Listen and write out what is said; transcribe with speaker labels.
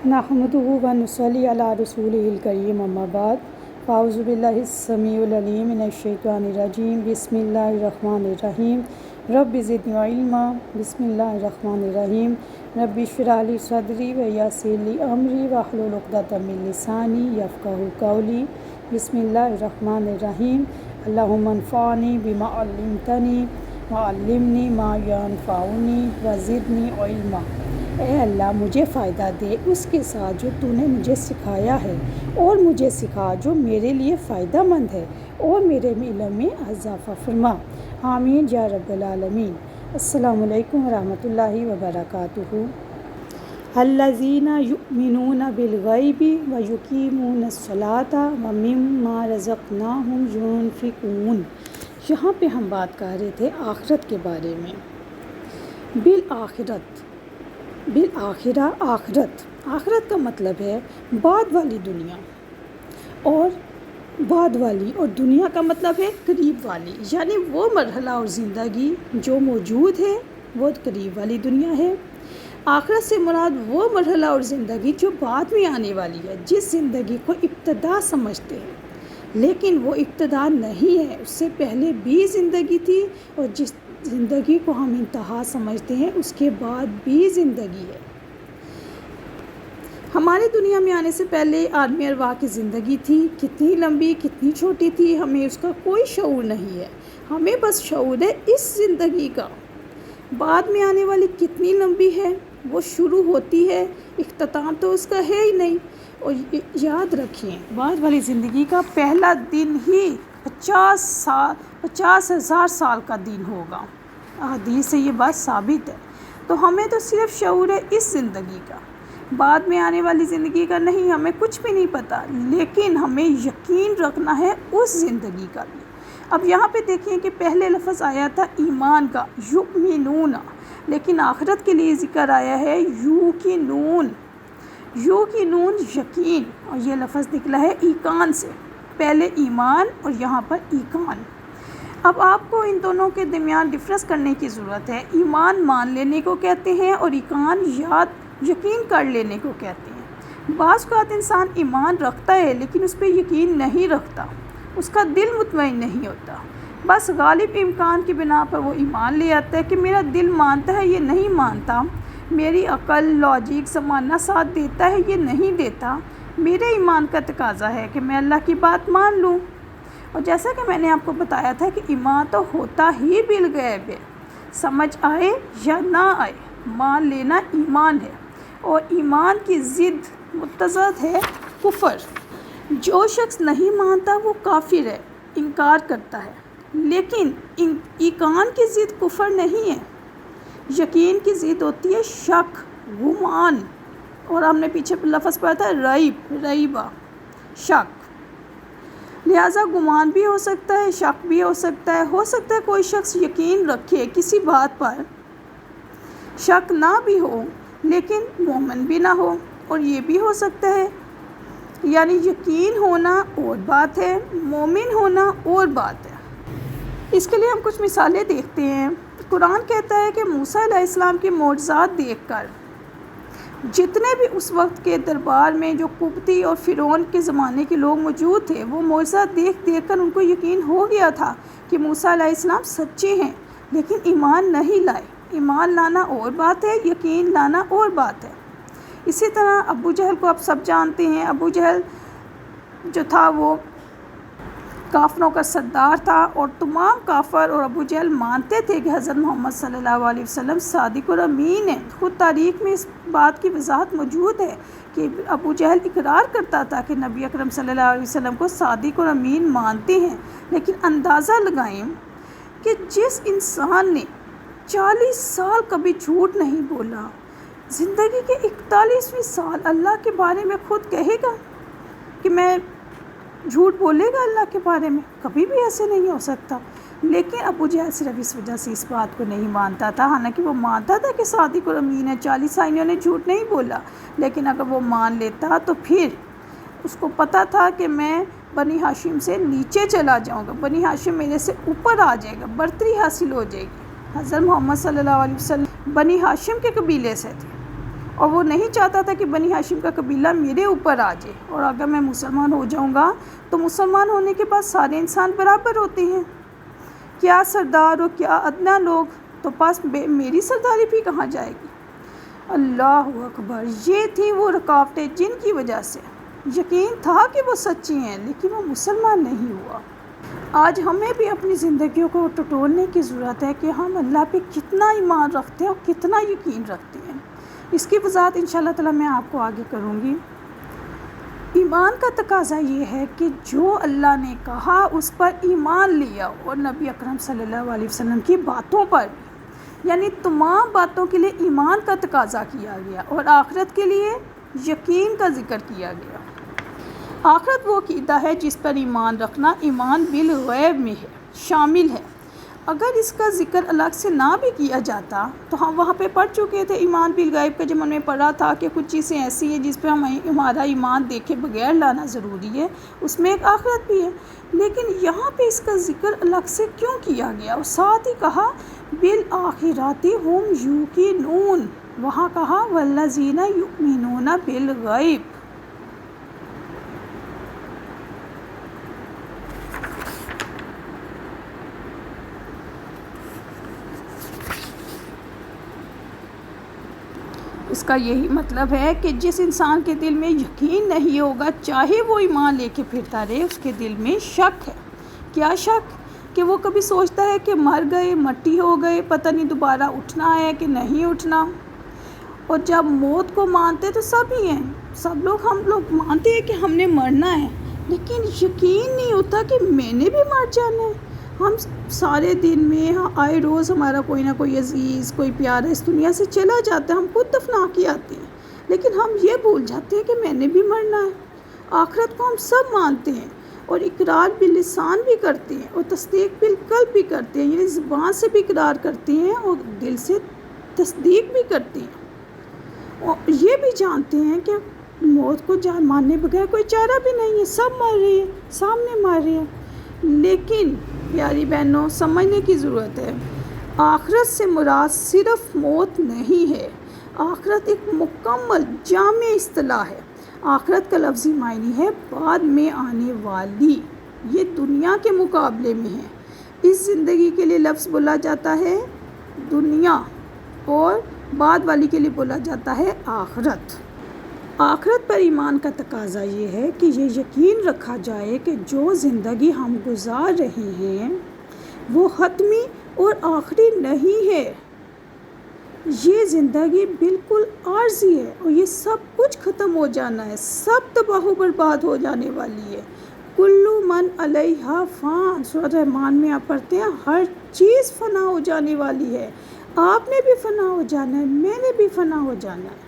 Speaker 1: नहमदुहु व नुसल्ली अला रसूलिहिल करीम अम्मा बाद फ़ाऊज़ु बिल्लाहिस समीउल अलीम मिनश शैतानिर रजीम बिस्मिल्लाहिर रहमानिर रहीम रब्बि ज़िदनी इल्मा बिस्मिल्लाहिर रहमानिर रहीम रब्बि इश्रह ली सदरी व यस्सिर ली अमरी वहलुल उक़दतम मिन लिसानी यफ़क़हू क़ौली बिस्मिल्लाहिर रहमानिर रहीम अल्लाहुम्मा अन्फ़अनी बिमा अल्लमतनी व अल्लिमनी मा यनफ़अनी व ज़िदनी इल्मा। ए अल्लाह, मुझे फ़ायदा दे उसके साथ जो तूने मुझे सिखाया है, और मुझे सिखा जो मेरे लिए फ़ायदा मंद है, और मेरे इल्म में इज़ाफ़ा फरमा। आमीन या रब्बल आलमीन। अस्सलामु अलैकुम रहमतुल्लाहि व बरकातुहू। अल्लज़ीना युमिनूना बिल गैबि व युकीमूनस्सलाता व मिम्मा रज़क़नाहुम युनफ़िकून। यहाँ पे हम बात कर रहे थे आखिरत के बारे में। बिल आखिरा आखिरत का मतलब है बाद वाली दुनिया, और बाद वाली और दुनिया का मतलब है करीब वाली, यानी वो मरहला और ज़िंदगी जो मौजूद है वो करीब वाली दुनिया है। आखिरत से मुराद वो मरहला और ज़िंदगी जो बाद में आने वाली है, जिस ज़िंदगी को इब्तिदा समझते हैं, लेकिन वो इब्तिदा नहीं है, उससे पहले भी ज़िंदगी थी, और जिस ज़िंदगी को हम इंतहा समझते हैं उसके बाद भी ज़िंदगी है। हमारी दुनिया में आने से पहले आदमी अरवाह की ज़िंदगी थी, कितनी लंबी कितनी छोटी थी हमें उसका कोई शऊर नहीं है। हमें बस शऊर है इस ज़िंदगी का। बाद में आने वाली कितनी लंबी है, वो शुरू होती है, इख्तिताम तो उसका है ही नहीं। और याद रखिए, बाद वाली ज़िंदगी का पहला दिन ही 50,000 साल का दिन होगा। हदीस से ये बात साबित है। तो हमें तो सिर्फ शऊर है इस ज़िंदगी का, बाद में आने वाली ज़िंदगी का नहीं, हमें कुछ भी नहीं पता, लेकिन हमें यकीन रखना है उस ज़िंदगी का भी। अब यहाँ पे देखिए कि पहले लफ्ज़ आया था ईमान का, युमिनून, लेकिन आखिरत के लिए ज़िक्र आया है युकीनून यकीन, और ये लफ्ज़ निकला है ईकान से। पहले ईमान और यहाँ पर ईकान। अब आपको इन दोनों के दरमियान डिफरेंस करने की ज़रूरत है। ईमान मान लेने को कहते हैं और ईकान यकीन कर लेने को कहते हैं। बाज़ औक़ात इंसान ईमान रखता है लेकिन उस पर यकीन नहीं रखता, उसका दिल मुतमईन नहीं होता, बस गालिब इम्कान की बिना पर वो ईमान ले आता है कि मेरा दिल मानता है ये नहीं मानता, मेरी अकल लॉजिक ज़माना साथ देता है ये नहीं देता, मेरे ईमान का तकाज़ा है कि मैं अल्लाह की बात मान लूँ। और जैसा कि मैंने आपको बताया था कि ईमान तो होता ही बिल गैब है, समझ आए या ना आए, मान लेना ईमान है। और ईमान की ज़िद मुतज़द है कुफ़र। जो शख्स नहीं मानता वो काफिर है, इनकार करता है, लेकिन ईकान की ज़िद कुफ़र नहीं है। यकीन की ज़िद होती है शक, गुमान, और हमने पीछे लफ्ज़ पढ़ा था रईबा, शक। लिहाजा गुमान भी हो सकता है, शक भी हो सकता है कोई शख्स यकीन रखे किसी बात पर, शक ना भी हो लेकिन मोमिन भी ना हो, और ये भी हो सकता है। यानी यकीन होना और बात है, मोमिन होना और बात है। इसके लिए हम कुछ मिसालें देखते हैं। कुरान कहता है कि मूसा अलैहिस्सलाम के मोअज़ात देखकर जितने भी उस वक्त के दरबार में जो कुब्ती और फ़िरौन के ज़माने के लोग मौजूद थे, वो मोअज़ात देख कर उनको यकीन हो गया था कि मूसा अलैहिस्सलाम सच्चे हैं, लेकिन ईमान नहीं लाए। ईमान लाना और बात है, यकीन लाना और बात है। इसी तरह अबू जहल को आप सब जानते हैं। अबू जहल जो था वो काफ़रों का सरदार था, और तमाम काफ़र और अबू जहल मानते थे कि हज़रत मोहम्मद सल्लल्लाहु अलैहि वसल्लम सादिक़ और अमीन है। खुद तारीख़ में इस बात की वजाहत मौजूद है कि अबू जहल इकरार करता था कि नबी अकरम सल्लल्लाहु अलैहि वसल्लम को सादिक़ और अमीन मानते हैं। लेकिन अंदाज़ा लगाएं कि जिस इंसान ने 40 साल कभी झूठ नहीं बोला, ज़िंदगी के 41वें साल अल्लाह के बारे में खुद कहेगा कि मैं झूठ बोलेगा अल्लाह के बारे में, कभी भी ऐसे नहीं हो सकता। लेकिन अबू जहल सिर्फ इस वजह से इस बात को नहीं मानता था, हालांकि वो मानता था कि सादिक़ और अमीन है, 40 साल ने झूठ नहीं बोला, लेकिन अगर वो मान लेता तो फिर उसको पता था कि मैं बनी हाशिम से नीचे चला जाऊँगा, बनी हाशिम मेरे से ऊपर आ जाएगा, बर्तरी हासिल हो जाएगी। हज़रत मोहम्मद सल्लल्लाहु अलैहि वसल्लम बनी हाशिम के कबीले से थे, اور وہ نہیں چاہتا تھا کہ بنی ہاشم کا قبیلہ میرے اوپر آ جائے، اور اگر میں مسلمان ہو جاؤں گا تو مسلمان ہونے کے بعد سارے انسان برابر ہوتے ہیں، کیا سردار اور کیا ادنا لوگ، تو پاس میری سرداری بھی کہاں جائے گی۔ اللہ اکبر، یہ تھی وہ رکاوٹیں جن کی وجہ سے یقین تھا کہ وہ سچی ہیں لیکن وہ مسلمان نہیں ہوا۔ آج ہمیں بھی اپنی زندگیوں کو ٹٹولنے کی ضرورت ہے کہ ہم اللہ پہ کتنا ایمان رکھتے ہیں اور کتنا یقین رکھتے ہیں۔ اس کی وضاحت انشاءاللہ تعالی میں آپ کو آگے کروں گی۔ ایمان کا تقاضا یہ ہے کہ جو اللہ نے کہا اس پر ایمان لیا، اور نبی اکرم صلی اللہ علیہ وسلم کی باتوں پر بھی، یعنی تمام باتوں کے لیے ایمان کا تقاضا کیا گیا، اور آخرت کے لیے یقین کا ذکر کیا گیا۔ آخرت وہ عقیدہ ہے جس پر ایمان رکھنا ایمان بالغیب میں ہے، شامل ہے۔ اگر اس کا ذکر الگ سے نہ بھی کیا جاتا تو ہم وہاں پہ پڑھ چکے تھے ایمان بالغیب کا، جب ہم نے پڑھا تھا کہ کچھ چیزیں ایسی ہیں جس پہ ہمارا ایمان دیکھے بغیر لانا ضروری ہے، اس میں ایک آخرت بھی ہے، لیکن یہاں پہ اس کا ذکر الگ سے کیوں کیا گیا؟ اور ساتھ ہی کہا بالآخرۃ ہم یوقنون، وہاں کہا والذین یؤمنون بالغیب۔ اس کا یہی مطلب ہے کہ جس انسان کے دل میں یقین نہیں ہوگا، چاہے وہ ایمان لے کے پھرتا رہے، اس کے دل میں شک ہے۔ کیا شک؟ کہ وہ کبھی سوچتا ہے کہ مر گئے، مٹی ہو گئے، پتہ نہیں دوبارہ اٹھنا ہے کہ نہیں اٹھنا۔ اور جب موت کو مانتے تو سب ہی ہیں، ہم لوگ مانتے ہیں کہ ہم نے مرنا ہے، لیکن یقین نہیں ہوتا کہ میں نے بھی مر جانا ہے۔ ہم سارے دن میں آئے روز ہمارا کوئی نہ کوئی عزیز، کوئی پیارا اس دنیا سے چلا جاتا ہے، ہم خود دفنا کے آتے ہیں، لیکن ہم یہ بھول جاتے ہیں کہ میں نے بھی مرنا ہے۔ آخرت کو ہم سب مانتے ہیں، اور اقرار باللسان بھی کرتے ہیں، اور تصدیق بالقلب بھی کرتے ہیں، یعنی زبان سے بھی اقرار کرتے ہیں اور دل سے تصدیق بھی کرتے ہیں، اور یہ بھی جانتے ہیں کہ موت کو ماننے بغیر کوئی چارہ بھی نہیں ہے، سب مر رہے ہیں، سامنے مر رہے ہیں۔ لیکن پیاری بہنوں، سمجھنے کی ضرورت ہے، آخرت سے مراد صرف موت نہیں ہے، آخرت ایک مکمل جامع اصطلاح ہے۔ آخرت کا لفظی معنی ہے بعد میں آنے والی، یہ دنیا کے مقابلے میں ہے۔ اس زندگی کے لیے لفظ بولا جاتا ہے دنیا، اور بعد والی کے لیے بولا جاتا ہے آخرت۔ آخرت پر ایمان کا تقاضا یہ ہے کہ یہ یقین رکھا جائے کہ جو زندگی ہم گزار رہے ہیں وہ حتمی اور آخری نہیں ہے، یہ زندگی بالکل عارضی ہے، اور یہ سب کچھ ختم ہو جانا ہے، سب تباہ و برباد ہو جانے والی ہے۔ کلو من علیہا فان، سورۃ رحمان میں آپ پڑھتے ہیں ہر چیز فنا ہو جانے والی ہے، آپ نے بھی فنا ہو جانا ہے، میں نے بھی فنا ہو جانا ہے۔